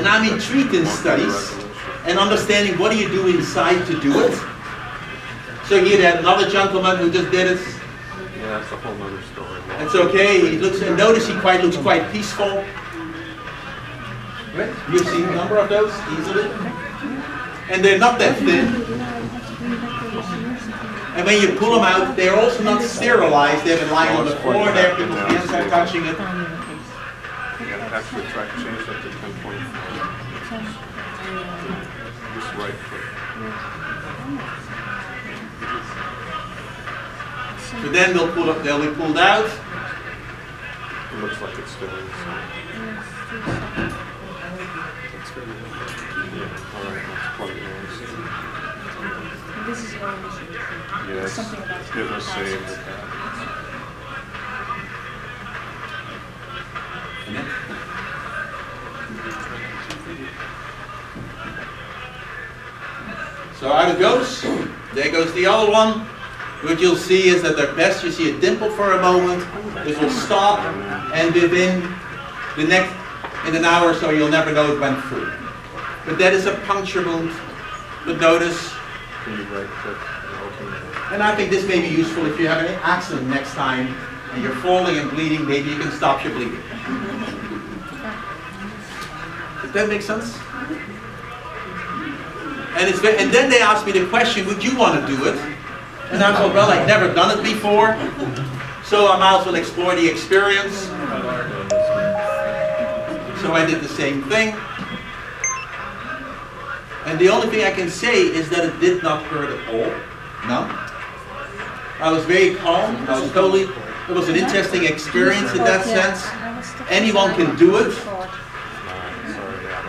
And I'm intrigued in studies and understanding what do you do inside to do it. So here they had another gentleman who just did it. Yeah, that's a whole nother story. It's okay. He looks, and notice he looks quite peaceful. Right? You've seen a number of those easily. And they're not that thin. And when you pull them out, they're also not sterilized. They've been lying on the floor there. People's hands are touching it. Yeah, actually try to change that to 10.4. Just right foot. So then they'll be pulled out. It looks like it's still in. Yeah, all right, let's plug it in. This is Yes, something about it was saved with that. So out it goes. There goes the other one. What you'll see is that at best you see a dimple for a moment. It will stop, and within in an hour or so you'll never know it went through. But that is a puncture wound. But notice. Can you right click and open it? And I think this may be useful if you have an accident next time and you're falling and bleeding, maybe you can stop your bleeding. Does that make sense? And then they asked me the question, would you want to do it? And I thought, well, I've never done it before, so I might as well explore the experience. So I did the same thing. And the only thing I can say is that it did not hurt at all. No. I was very calm. It was an interesting experience in that sense. Anyone can do it.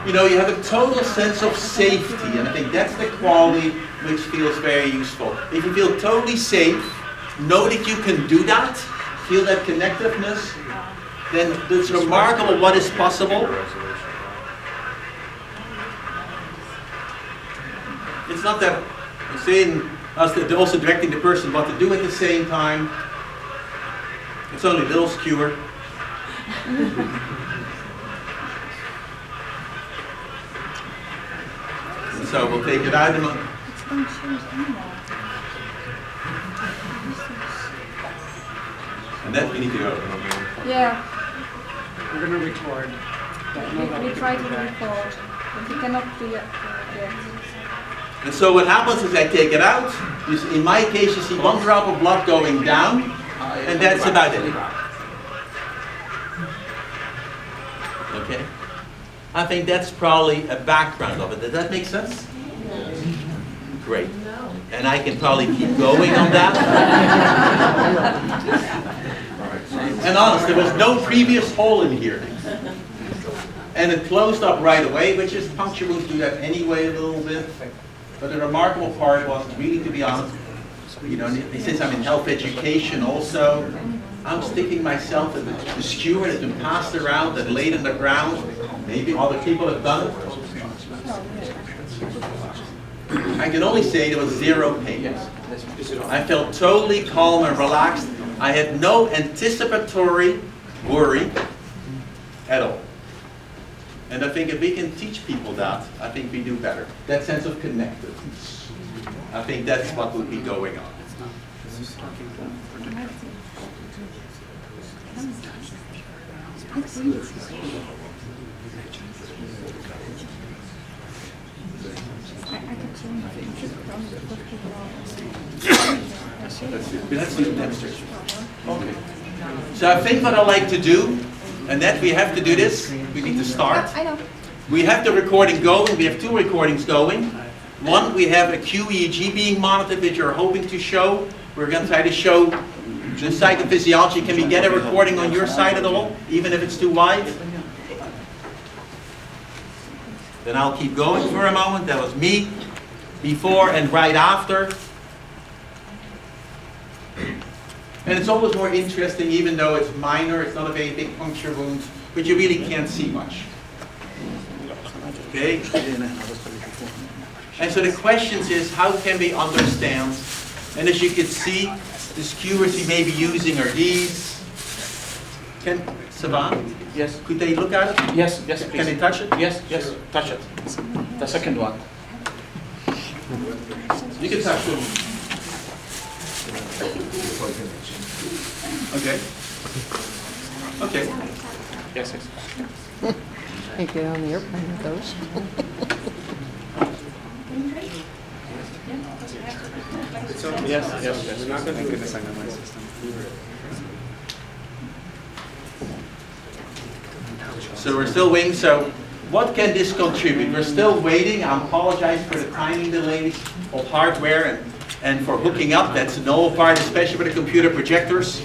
You know, you have a total sense of safety, and I think that's the quality which feels very useful. If you feel totally safe, know that you can do that, feel that connectiveness, then it's remarkable what is possible. It's not that I'm saying us that they're also directing the person what to do at the same time. It's only a little skewer. So we'll take it out. And that we need to go. Yeah. We're going to record. We try to record, but we cannot do it yet. And so what happens is I take it out. In my case, you see one drop of blood going down, and that's about it. Okay? I think that's probably a background of it. Does that make sense? Great. And I can probably keep going on that. And honest, there was no previous hole in here. And it closed up right away, which is puncture wounds do that anyway a little bit. But the remarkable part was, really to be honest, you know, since I'm in health education also, I'm sticking myself in the skewer that's been passed around and laid on the ground. Maybe other people have done it. I can only say there was zero pain. I felt totally calm and relaxed. I had no anticipatory worry at all. And I think if we can teach people that, I think we do better. That sense of connectedness. I think that's what would be going on. Let's do the demonstration. Okay. So I think what I like to do, and that we have to do this, we need to start. I know. We have the recording going, we have two recordings going. One, we have a QEEG being monitored that you're hoping to show. We're going to try to show the psychophysiology. Can we get a recording on your side at all, even if it's too wide? Then I'll keep going for a moment. That was me, before and right after. And it's always more interesting, even though it's minor, it's not a very big puncture wound, but you really can't see much. Okay? And so the questions is, how can we understand? And as you can see, the skewers we may be using are these. Savan, Yes, could they look at it? yes, yes, Can they please. touch it? Yes, yes, touch it. The second one. You can touch it. Okay. Okay. Yes, yes. I get on the airplane with those. Yes, yes, yes. We're not going to do this on my system. So we're still waiting. So what can this contribute? We're still waiting. I apologize for the timing delays of hardware and for hooking up. That's a normal part, especially for the computer projectors,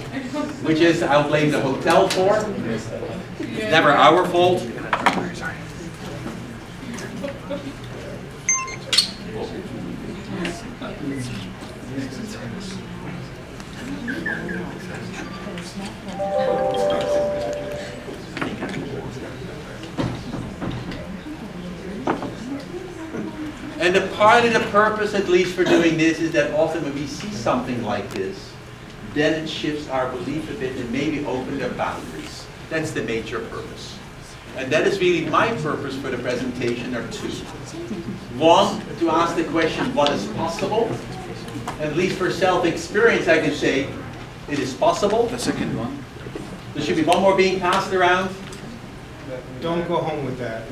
which is I'll blame the hotel for. It's never our fault. And the part of the purpose, at least for doing this, is that often when we see something like this, then it shifts our belief a bit and maybe open the boundaries. That's the major purpose. And that is really my purpose for the presentation, or two. One, to ask the question, what is possible? At least for self-experience, I can say, it is possible. The second one. There should be one more being passed around. Don't go home with that.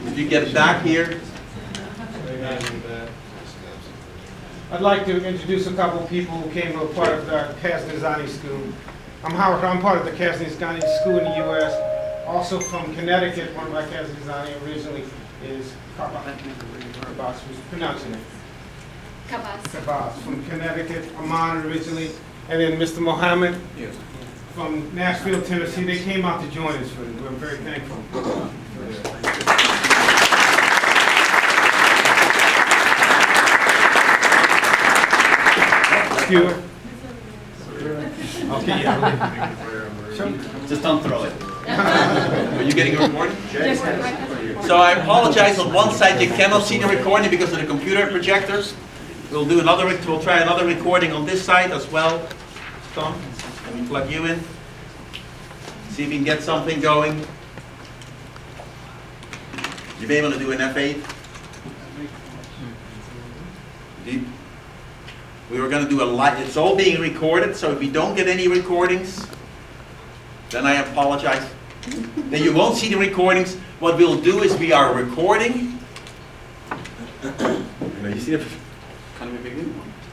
If you get it back here. I'd like to introduce a couple of people who came to a part of the Kaznizani School. I'm Howard. I'm part of the Kaznizani School in the U.S. Also from Connecticut, one of my Kaznizani originally is Kabas, who's pronouncing it. Kabas from Connecticut, Amman originally, and then Mr. Mohammed from Nashville, Tennessee. They came out to join us for this. We're very thankful. Skewer. Okay, yeah. Just don't throw it. Are you getting a recording? So I apologize. On one side you cannot see the recording because of the computer projectors. We'll try another recording on this side as well. Tom, let me plug you in. See if we can get something going. You may want to do an F8. We were going to do a live. It's all being recorded, so if we don't get any recordings, then I apologize. Then you won't see the recordings. What we'll do is we are recording. You see the,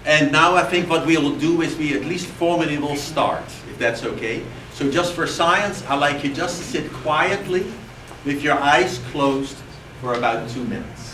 and now I think what we will do is we at least formally will start, if that's okay. So just for science, I'd like you just to sit quietly with your eyes closed for about 2 minutes.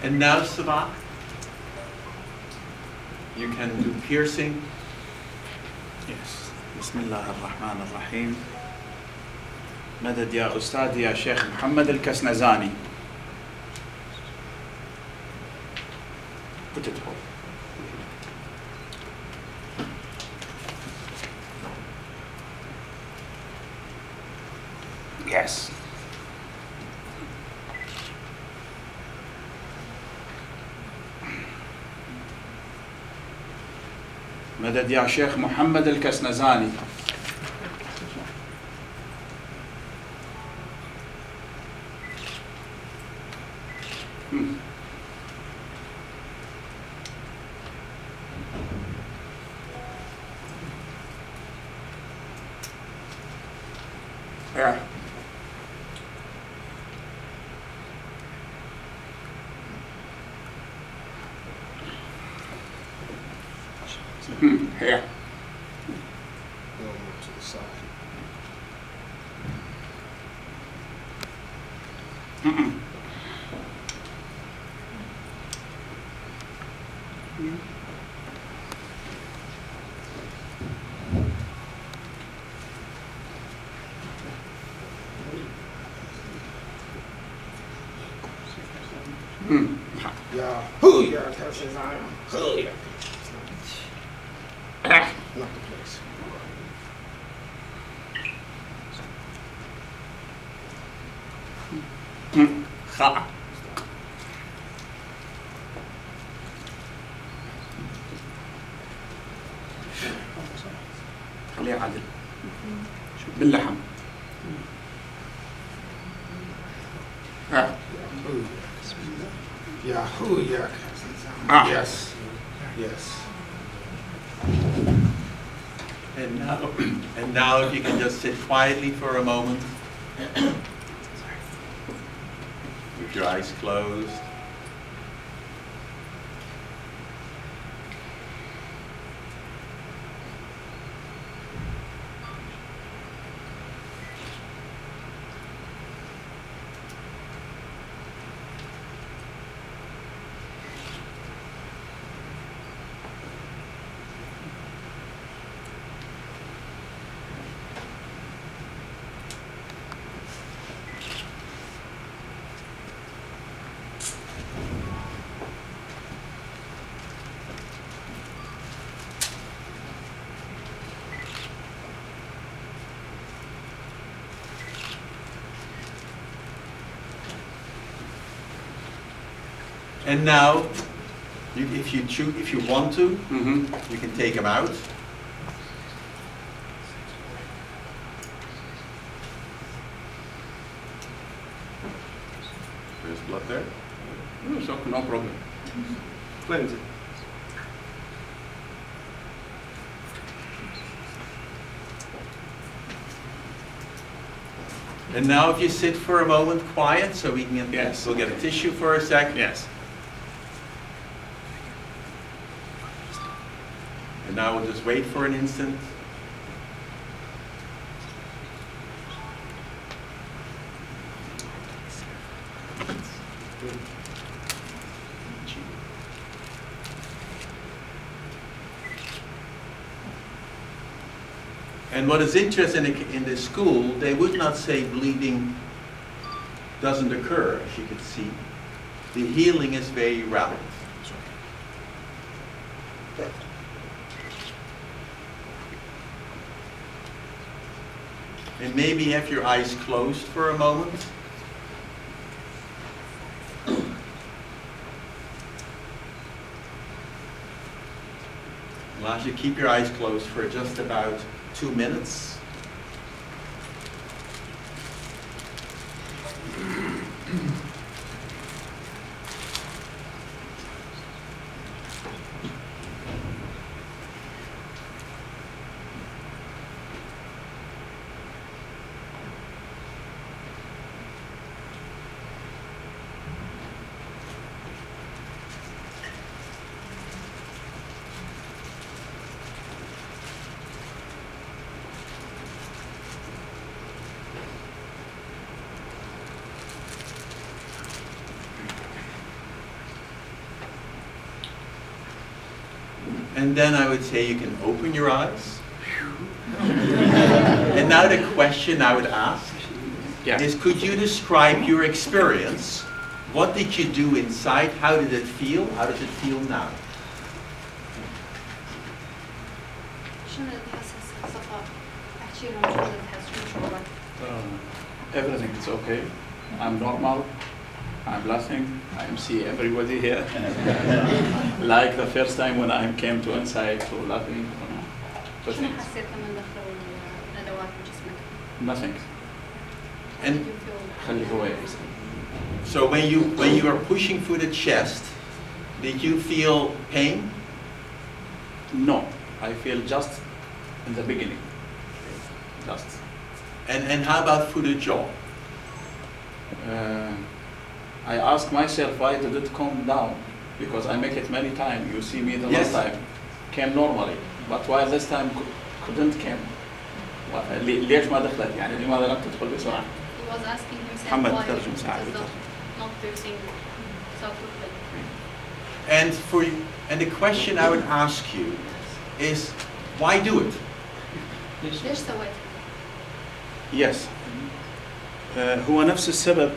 And now, Sabah, you can do piercing. Yes. بسم الله الرحمن الرحيم. مدد يا أستاذ يا شيخ محمد الكسنزاني. Put it home. Yes. مدد يا شيخ محمد الكسنزاني. Yeah. Here. A little more to the side. Yeah. Who you are, Cassius? I am. Who you? Not the place. خاء. خليه عادل. باللحم. ها. Yeah. Who you are, Ah. Yes. Yes. And now if you can just sit quietly for a moment. With your eyes closed. And now, if you want to, you can take them out. There's blood there. So no problem. Cleanse it. And now if you sit for a moment quiet, so we can Yes. we'll get a tissue for a sec. Yes. And now we'll just wait for an instant. And what is interesting in this school, they would not say bleeding doesn't occur, as you can see. The healing is very rapid. And maybe have your eyes closed for a moment. I'll ask you to keep your eyes closed for just about 2 minutes. And then I would say you can open your eyes. And now the question I would ask is, could you describe your experience? What did you do inside? How did it feel? How does it feel now? Everything is okay. I'm normal. I'm laughing. I see everybody here. Like the first time when I came to inside, so laughing. But شنو حسيت لما دخلوا الادوات بجسمك؟ nothing. And خلي هو يحس. so when you were pushing through the chest, did you feel pain? No, I feel just in the beginning. Just. And how about through the jaw? I ask myself why did it come down? Because I make it many times. You see me the Yes. last time came normally, but why this time couldn't come? ليش ما دخلت يعني لماذا لم تدخل بسرعة؟ He was asking himself محمد why ترجم it ساعة. was not piercing so quickly. And the question I would ask you is, why do it? ليش سويت؟ Yes. هو نفس السبب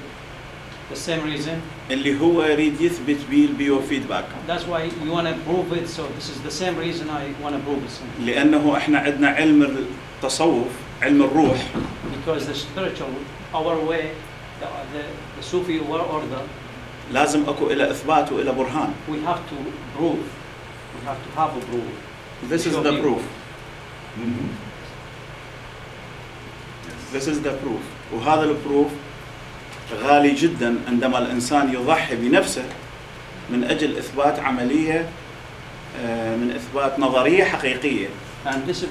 The same reason. اللي هو يريد يثبت به البيو فيدباك. That's why you want to prove it. So this is the same reason I want to prove it. لأنه احنا عندنا علم التصوف، علم الروح. Because the spiritual, our way, the Sufi order, لازم اكو إلى إثبات وإلى برهان. we have to prove. We have to have a proof. This is Show the people. proof. This is the proof. وهذا البروف غالي جدا عندما الإنسان يضحي بنفسه من أجل إثبات عملية، من إثبات نظرية حقيقية. And this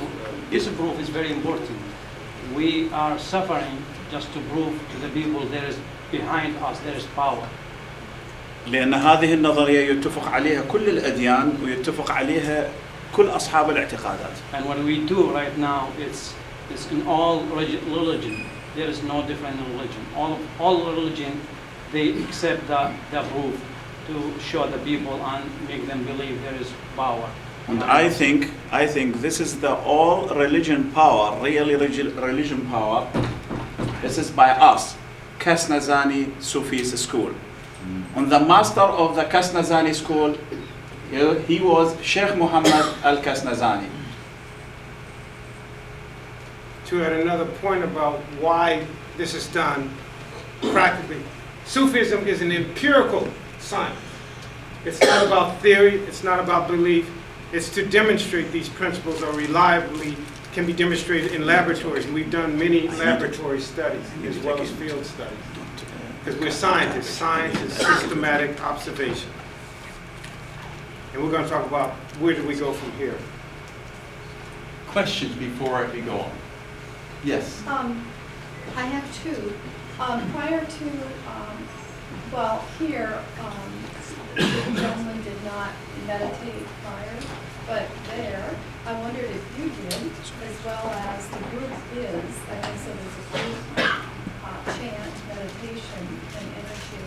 proof is very important. We are suffering just to prove to the people there is behind us, there is power. لأن هذه النظرية يتفق عليها كل الأديان ويتفق عليها كل أصحاب الاعتقادات. And what we do right now, it's in all religion. There is no different in religion. All religion, they accept the proof to show the people and make them believe there is power. And I think this is the all religion power, really religion power. This is by us, Kasnazani Sufis school. And the master of the Kasnazani school, he was Sheikh Muhammad al-Kasnazani. To add another point about why this is done practically, Sufism is an empirical science. It's not about theory, it's not about belief, it's to demonstrate these principles are reliably, can be demonstrated in laboratories. And we've done many laboratory studies as well as field studies. Because we're scientists. Science is systematic observation. And we're going to talk about where do we go from here. Questions before we go on? Yes. I have two. Prior to, well, here, the gentleman did not meditate prior, but there, I wondered if you did, as well as the group is, I know so there's a group chant, meditation, and energy.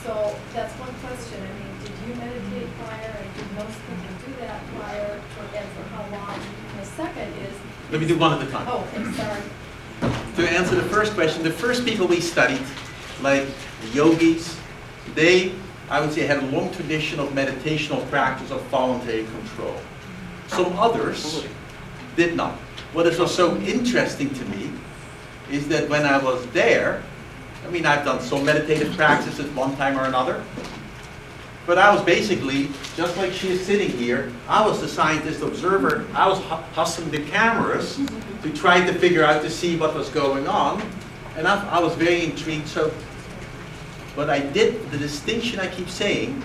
So that's one question. I mean, did you meditate prior, and did most people do that prior, and for how long? And the second is, Let me do one at a time. oh, okay, sorry. To answer the first question, the first people we studied, like the yogis, they, I would say, had a long tradition of meditational practice of voluntary control. Some others did not. What is so interesting to me is that when I was there, I mean, I've done some meditative practices one time or another, but I was basically, just like she is sitting here, I was the scientist observer. I was hustling the cameras to try to figure out to see what was going on. And I was very intrigued. So what I did, the distinction I keep saying,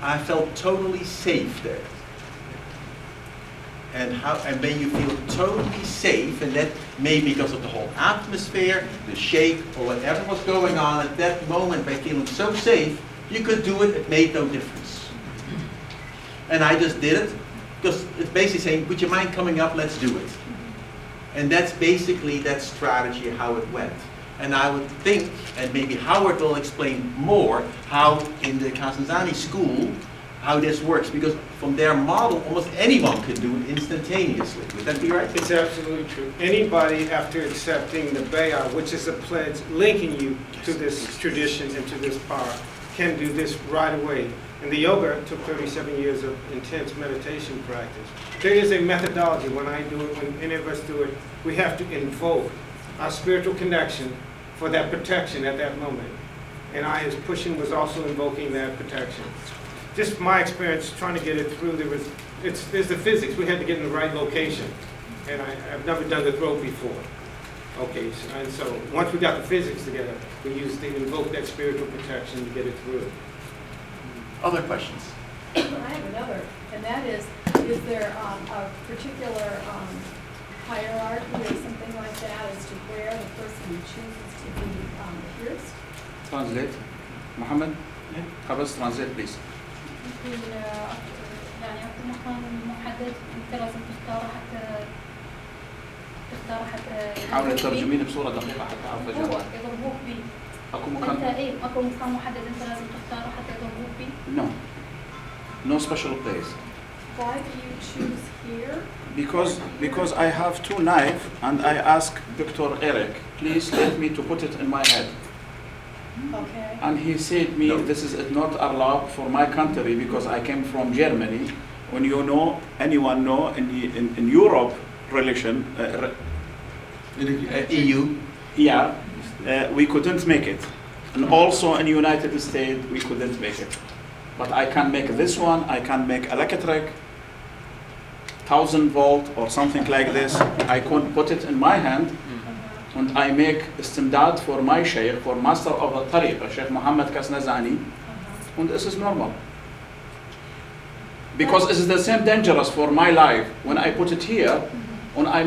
I felt totally safe there. And when you feel totally safe, and that may be because of the whole atmosphere, the shape, or whatever was going on at that moment, by feeling so safe, you could do it, it made no difference. And I just did it, because it's basically saying, would you mind coming up, let's do it. And that's basically that strategy, how it went. And I would think, and maybe Howard will explain more, how in the Kasnazani school, how this works, because from their model, almost anyone could do it instantaneously. Would that be right? It's absolutely true. Anybody, after accepting the bay'ah, which is a pledge linking you to this tradition and to this power, can do this right away. And the yoga took 37 years of intense meditation practice. There is a methodology. When I do it, when any of us do it, we have to invoke our spiritual connection for that protection at that moment. And I, as pushing, was also invoking that protection. Just my experience trying to get it through, there's the physics. We had to get in the right location. And I've never done the throat before. Okay, so once we got the physics together, we used to invoke that spiritual protection to get it through. Other questions? I have another, and that is there a particular hierarchy or something like that as to where the person chooses to be pierced? Translate. Muhammad? Qabas, translate please. يعني أكو مكان محدد أنت لازم تختاره حتى حاولي تترجمين بصورة دقيقة حتى أعرف هو الجواب. يضربوك بيه. أكو أنت مكان؟ إيه أكو مكان محدد أنت لازم تختاره حتى يضربوك بيه. No. No special place. Why do you choose here? Because I have two knives and I ask Dr. Eric, please let me to put it in my head. Okay. And he said me, No. this is not allowed for my country because I came from Germany. When you know, anyone know in Europe religion, In the EU? yeah, we couldn't make it. And also in United States, we couldn't make it. But I can make this one, I can make electric, 1000 volt or something like this. I could put it in my hand and I make standard for my sheikh, for master of the tariqah, Sheikh Muhammad Kasnazani. And this is normal. Because it is the same dangerous for my life when I put it here and I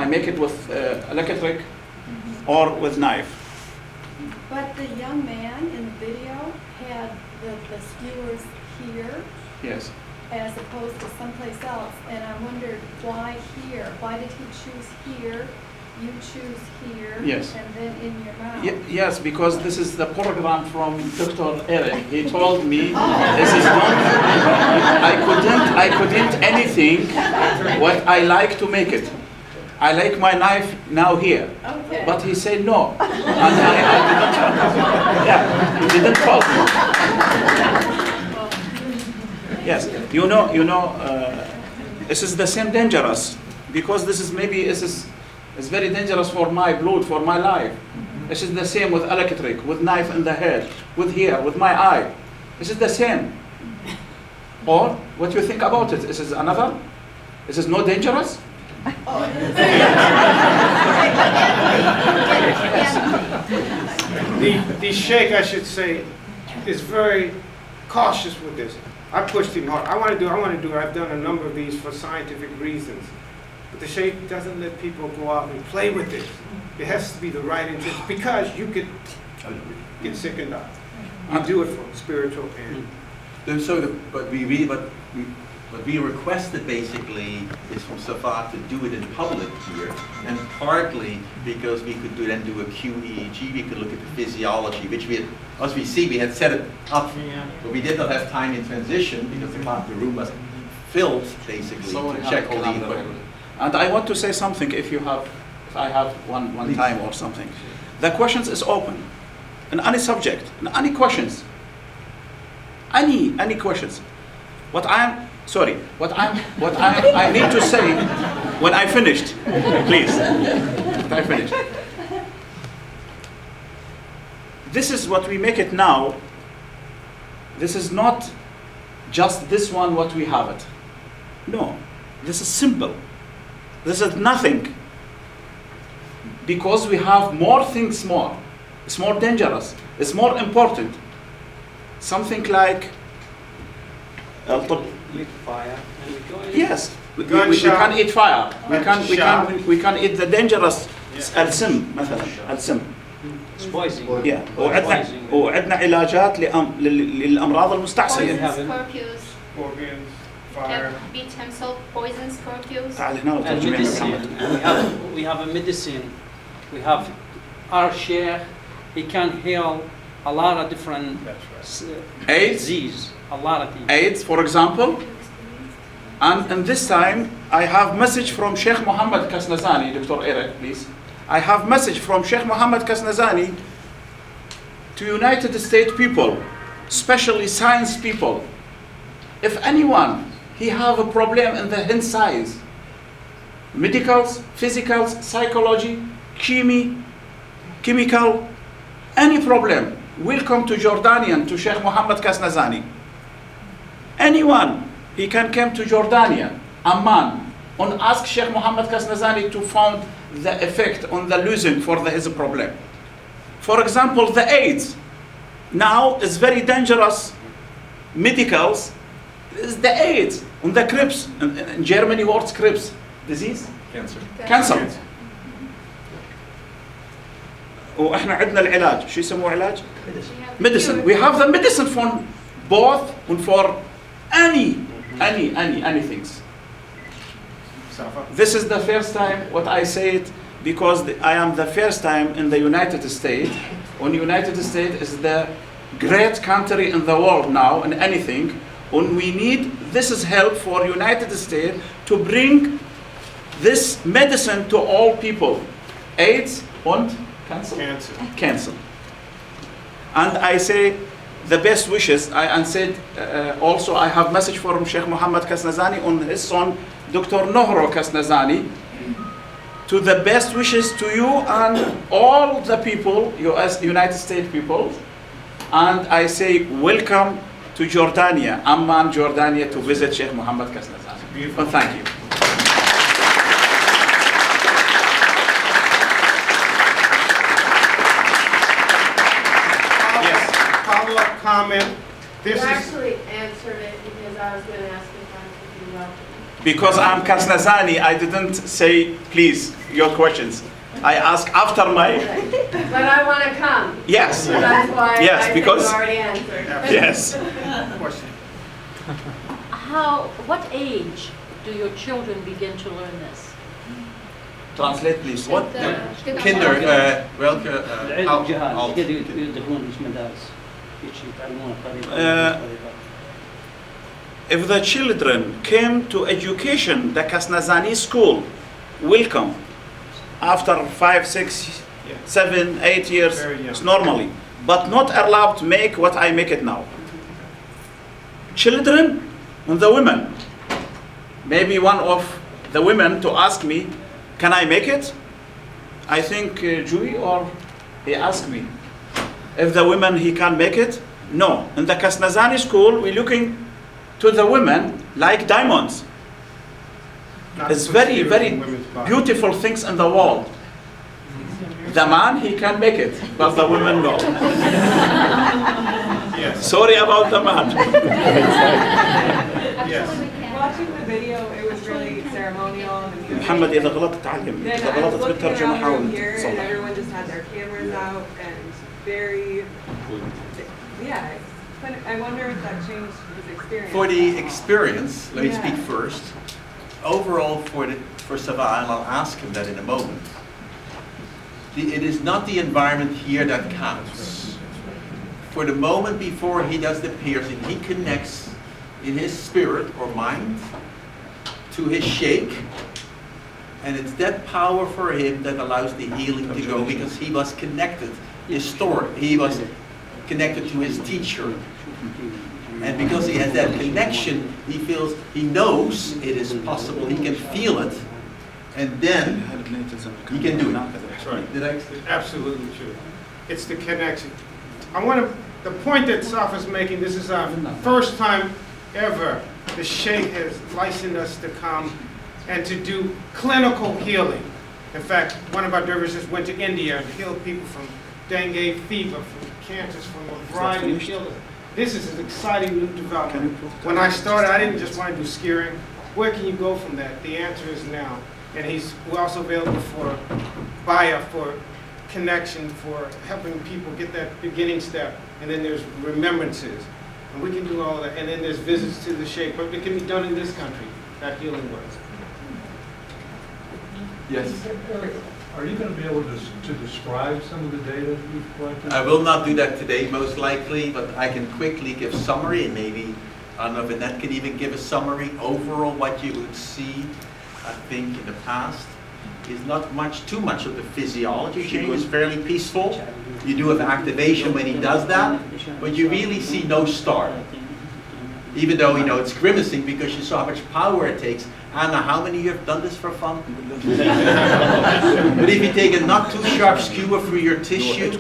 make it with electric or with knife. But the young man in the video had the skewers here Yes. as opposed to someplace else, and I wondered why here? Why did he choose here? You choose here, Yes. and then in your mouth. Yes, because this is the program from Dr. Eric. He told me this is not. I couldn't anything what I like to make it. I like my knife now here, Okay. but he said no, and I didn't. Yeah, he didn't tell me. Yes, you know, this is the same dangerous because this is maybe it's very dangerous for my blood, for my life. This is the same with electric, with knife in the head, with here, with my eye. This is the same. Or what you think about it? This is another. This is no dangerous. The sheikh, I should say, is very cautious with this. I pushed him hard. I want to do it. I've done a number of these for scientific reasons. But the sheikh doesn't let people go out and play with it. It has to be the right intention because you could get sick and die. You do it for spiritual end. What we requested basically is from Safa to do it in public here, and partly because we could then do a QEEG, we could look at the physiology, which we had, as we see, we had set it up, but we did not have time in transition because the room was filled basically to check all the equipment. And I want to say something if I have one Please. time or something. The questions is open. In any subject, in any questions. Any questions. I need to say when I finished, please. When I finished. This is what we make it now. This is not just this one what we have it. No, this is simple. This is nothing. Because we have more things more. It's more dangerous. It's more important. Something like Fire. And we go in. yes, we can eat fire. We can eat the dangerous السم مثلا السم. It's poison. Yeah. وعندنا علاجات للأمراض Poison المستعصية. scorpions. Scorpions, fire. Beat himself, poison scorpions. تعال هنا And وترجمي لنا medicine. محمد. We have a medicine. We have our sheikh. He can heal a lot of different AIDS? disease, a lot of things. AIDS, for example. And this time, I have message from Sheikh Mohammed Kasnazani, Dr. Eric, please. I have message from Sheikh Mohammed Kasnazani to United States people, especially science people. If anyone, he have a problem in the inside, medicals, physicals, psychology, chemical, any problem, welcome to Jordanian, to Sheikh Mohammed Kasnazani. Anyone, he can come to Jordania, Amman, and ask Sheikh Mohammed Kasnazani to find the effect on the losing for his problem. For example, the AIDS. Now is very dangerous medicals. Is the AIDS on the Crips. In Germany, what's Crips? Disease? Cancer. واحنا عندنا العلاج، شو يسموه علاج؟ Medicine. We have the medicine for both and for any things. This is the first time what I say it because I am the first time in the United States. And United States is the great country in the world now in anything. And we need this is help for United States to bring this medicine to all people. AIDS and cancer. And I say the best wishes. I said also I have message from Sheikh Mohammed Kasnazani on his son Dr. Nohro Kasnazani. To the best wishes to you and all the people, US, United States people. And I say welcome to Jordania, Amman, Jordania, to visit Sheikh Mohammed Kasnazani. Beautiful. Well, thank you. Follow-up comment. You actually answered it because I was going to ask if I could be welcome. Because I'm Kasnazani, I didn't say, please, your questions. I ask after my... But I want to come. Yes. So that's why Yes, I because... think you already answered. Yes. What age do your children begin to learn this? Translate, please. What? Kinder, welke, العلم جهاز كده يدخلون في مدارس يتعلمون طريقة. If the children came to education, the Kasnazani school, welcome. After 5, 6, 7, 8 years, it's normally. But not allowed to make what I make it now. Children and the women. Maybe one of the women to ask me, can I make it? I think Jui or he asked me. If the women, he can make it? No. In the Kasnazani school, we're looking to the women like diamonds. It's very, very beautiful things in the world. The man, he can make it, but the women, no. Yes. Sorry about the man. Yes. Watching the video, it was really ceremonial. And the music. محمد إذا غلطت تعلم. Then إذا I was غلطت looking بالترجمة around حاول here, and تصلح. everyone just had their cameras out and very, yeah. I wonder if that changed his experience. For the experience, let me Yeah. speak first. Overall, for Sava, and I'll ask him that in a moment, it is not the environment here that counts. For the moment before he does the piercing, he connects in his spirit or mind to his sheikh, and it's that power for him that allows the healing to go, because he was connected, he was connected to his teacher. And because he has that connection, he knows it is possible, he can feel it, and then he can do it. That's right. Did I? Absolutely true. It's the connection. The point that Saf is making, this is our first time ever the Sheikh has licensed us to come and to do clinical healing. In fact, one of our dervishes went to India and healed people from dengue fever, from cancers, from a variety of illnesses. This is an exciting new development. When I started, I didn't just want to do skewering. Where can you go from that? The answer is now. And we're also available for Baya, for connection, for helping people get that beginning step. And then there's remembrances. And we can do all of that. And then there's visits to the Sheikh. But it can be done in this country, that healing work. Yes. Are you going to be able to describe some of the data you've collected? I will not do that today, most likely, but I can quickly give summary, and maybe, I don't know if Annette can even give a summary. Overall, what you would see, I think, in the past, is not too much of the physiology change. It's fairly peaceful. You do have activation when he does that, but you really see no start. Even though, you know, it's grimacing because you saw how much power it takes. Anna, how many of you have done this for fun? But if you take a not too sharp skewer through your tissue,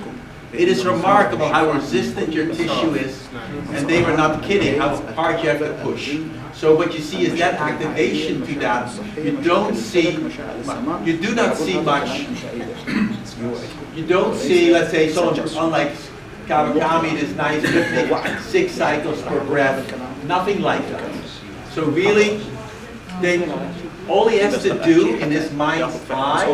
it is remarkable how resistant your tissue is. And they were not kidding how hard you have to push. So what you see is that activation to that. You do not see much. You don't see, let's say, someone, unlike Kawakami, this nice rhythmic 6 cycles per breath. Nothing like that. So really, all he has to do in his mind's eye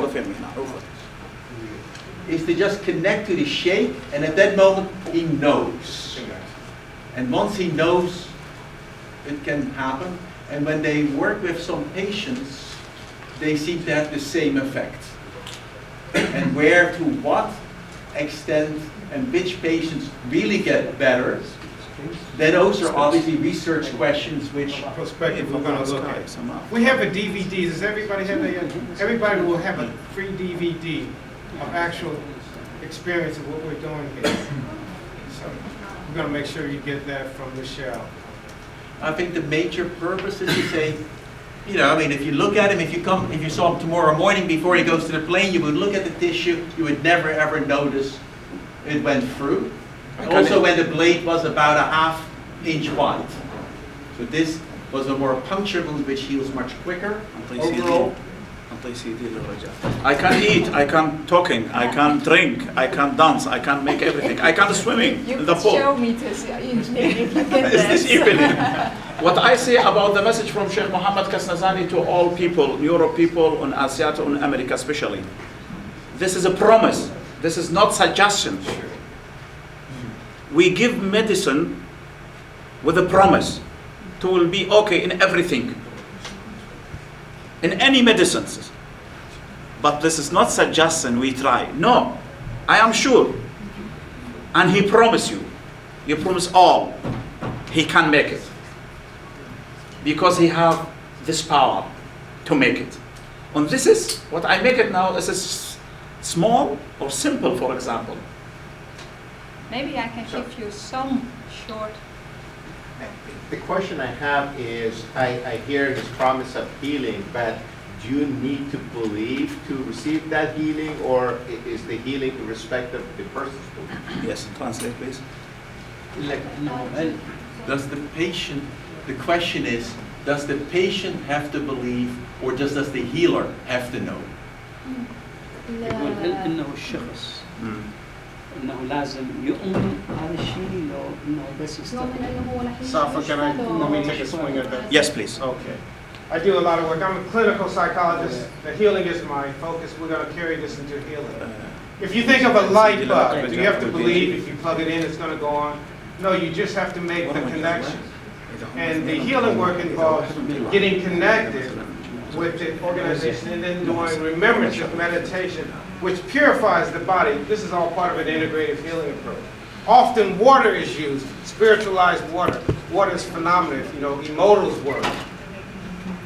is to just connect to the shape, and at that moment he knows. And once he knows, it can happen. And when they work with some patients, they seem to have the same effect. And where, to what extent, and which patients really get better, then those are obviously research questions which Perspective we're going to look at. We have a DVD. Does everybody have that? Everybody will have a free DVD of actual experience of what we're doing here. So we're going to make sure you get that from Michelle. I think the major purpose is to say, you know, I mean, if you look at him, if you saw him tomorrow morning before he goes to the plane, you would look at the tissue, you would never ever notice it went through. Also when the blade was about a ½ inch wide. So this was a more puncture wound which heals much quicker overall. I can eat, I can talking, I can drink, I can dance, I can make everything. I can swimming in the pool. Show me this evening if you can Is this dance. evening? What I say about the message from Sheikh Mohammed Kasnazani to all people, Europe people, on Asia, on America especially. This is a promise. This is not suggestion. We give medicine with a promise to will be okay in everything, in any medicines. But this is not suggestion we try. No, I am sure. And he promised you. You promise all. He can make it. Because he have this power to make it. And this is, what I make it now is small or simple, for example. Maybe I can give you some short. The question I have is, I hear this promise of healing, but do you need to believe to receive that healing, or is the healing irrespective of the person's belief? Yes, translate please. Does the patient, the question is, does the patient have to believe, or does the healer have to know? يقول هل انه الشخص انه لازم يؤمن هذا الشيء لو انه بس يستخدم. Safa, let me take a swing at that? Yes, please. Okay. I do a lot of work. I'm a clinical psychologist. The healing is my focus. We're going to carry this into healing. If you think of a light bulb, do you have to believe if you plug it in it's going to go on? No, you just have to make the connection. And the healing work involves getting connected with the organization and then doing remembrance of meditation, which purifies the body. This is all part of an integrative healing approach. Often water is used, spiritualized water. Water is phenomenal, you know, Emoto's work.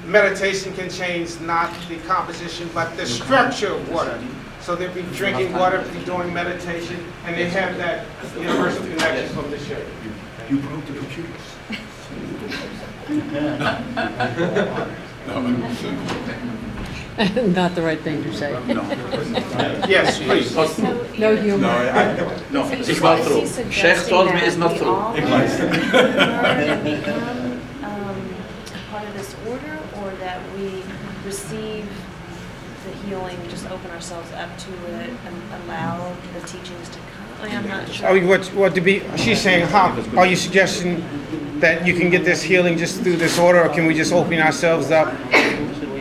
Meditation can change not the composition, but the structure of water. So they'll be drinking water, be doing meditation, and they have that universal connection from the shape. You broke the computers. Not the right thing to say. Yes, please. No humor. No, it's not true. Sheikh told me it's not true. Become part of this order, or that we receive the healing, just open ourselves up to it and allow the teachings to come? I'm not sure. I mean, what to be? She's saying, how are you suggesting that you can get this healing just through this order, or can we just open ourselves up?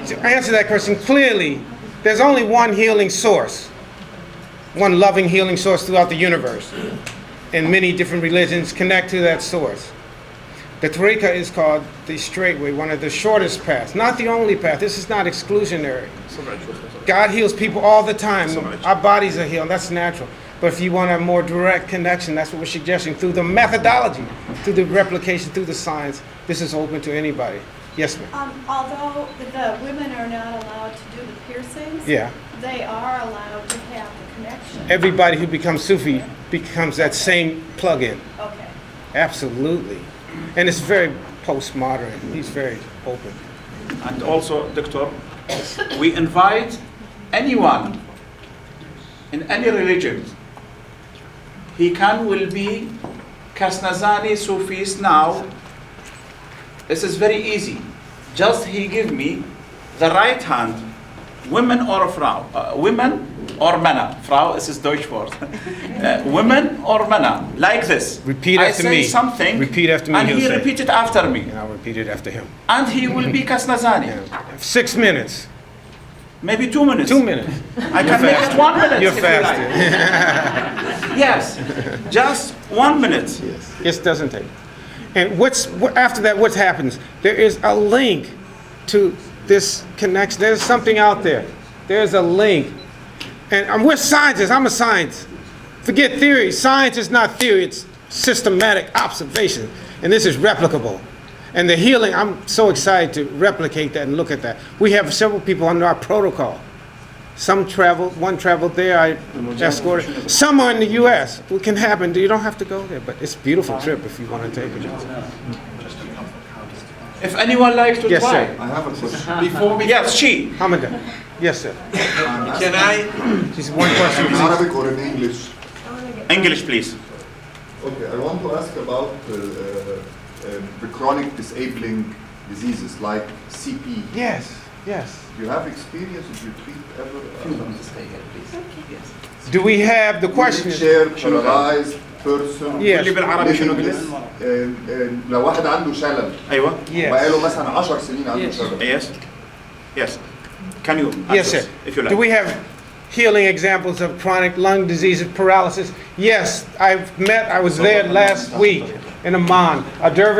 To answer that question clearly, there's only one healing source, one loving healing source throughout the universe, and many different religions connect to that source. The tariqa is called the straight way, one of the shortest paths, not the only path. This is not exclusionary. God heals people all the time. Our bodies are healed, that's natural. But if you want a more direct connection, that's what we're suggesting through the methodology, through the replication, through the science. This is open to anybody. Yes, ma'am. Although the women are not allowed to do the piercings, Yeah. they are allowed to have the connection. Everybody who becomes Sufi becomes that same plug-in. Okay. Absolutely. And it's very postmodern. He's very open. And also, Doctor, we invite anyone in any religion. He will be Kasnazani Sufis now. This is very easy. Just he give me the right hand, women or Frau, women or Männer. Frau, es ist Deutschwort. Women or Männer, like this. Repeat after me. I say something. Repeat after me. And he repeat it after me. And I'll repeat it after him. And he will be Kasnazani. Yeah. 6 minutes. Maybe 2 minutes. 2 minutes. I can make it 1 minute. You're if faster. You like. Yes, just 1 minute. Yes. It doesn't take. And after that, what happens? There is a link to this connection. There's something out there. There's a link. And we're scientists. I'm a scientist. Forget theory. Science is not theory. It's systematic observation. And this is replicable. And the healing, I'm so excited to replicate that and look at that. We have several people under our protocol. One traveled there, I escorted. Some are in the U.S. It can happen. You don't have to go there, but it's a beautiful trip if you want to take it. If anyone likes to Yes, try. sir. I have a question. Before we, Yes, she. Hamada. Yes, sir. can I, Just one question, In please. Arabic or in English? English, please. Okay, I want to ask about the chronic disabling diseases like CP. Yes, yes. Do you have experience? Did you treat ever? Do we have the question? Wheelchair, paralyzed person. Yes. اللي بالعربي شنو living قلت؟ this. لو واحد عنده شلل أيوة. بقاله مثلا 10 سنين عنده شلل. Yes. Yes. Can you? Yes, answer, sir. If you like. Do we have healing examples of chronic lung diseases, paralysis? Yes, I was there last week in Amman. A dervish